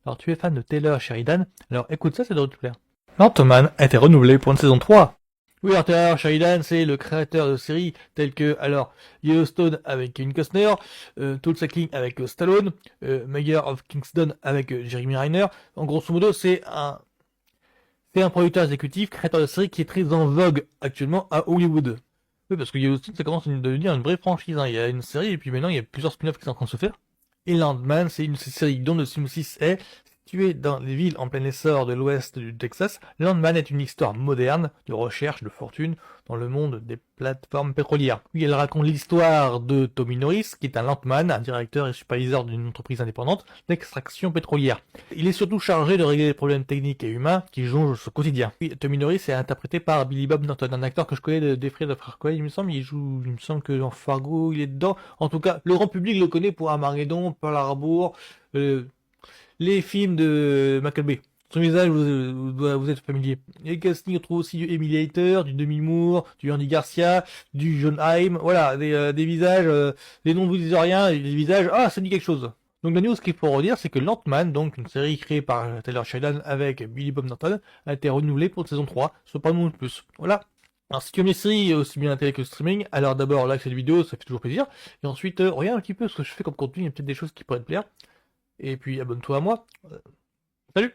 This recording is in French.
Alors tu es fan de Taylor Sheridan, alors écoute ça, ça devrait te plaire. Ant-Man a été renouvelé pour une saison 3. Oui, alors Taylor Sheridan, c'est le créateur de séries telles que, alors, Yellowstone avec Kevin Costner, Tulsa King avec Stallone, Mayor of Kingston avec Jeremy Renner. En grosso modo, c'est un producteur exécutif, créateur de séries qui est très en vogue actuellement à Hollywood. Oui, parce que Yellowstone, ça commence à devenir une vraie franchise, hein. Il y a une série, et puis maintenant, il y a plusieurs spin-offs qui sont en train de se faire. Et Landman, c'est une série dont le synopsis est située dans les villes en plein essor de l'ouest du Texas. Landman est une histoire moderne de recherche de fortune dans le monde des plateformes pétrolières. Oui, elle raconte l'histoire de Tommy Norris, qui est un landman, un directeur et superviseur d'une entreprise indépendante d'extraction pétrolière. Il est surtout chargé de régler les problèmes techniques et humains qui jonchent ce quotidien. Oui, Tommy Norris est interprété par Billy Bob Thornton, un acteur que je connais des frères de Frères Cohen, il me semble. Il me semble que dans Fargo, il est dedans. En tout cas, le grand public le connaît pour Armageddon, Pearl Harbor, les films de Michael Bay. Son visage, vous êtes familier. Et le casting, on trouve aussi du Emily Hater, du Demi Moore, du Andy Garcia, du John Haim. Voilà, des visages, les noms ne vous disent rien, et les visages, ah, ça dit quelque chose. Donc la news qu'il faut redire, c'est que Ant-Man, donc une série créée par Taylor Sheridan avec Billy Bob Thornton, a été renouvelée pour une saison 3, soit pas de plus. Voilà. Alors si tu aimes les séries aussi bien la télé que le streaming, alors d'abord like cette vidéo, ça fait toujours plaisir. Et ensuite, regarde un petit peu ce que je fais comme contenu, il y a peut-être des choses qui pourraient te plaire. Et puis abonne-toi à moi. Salut!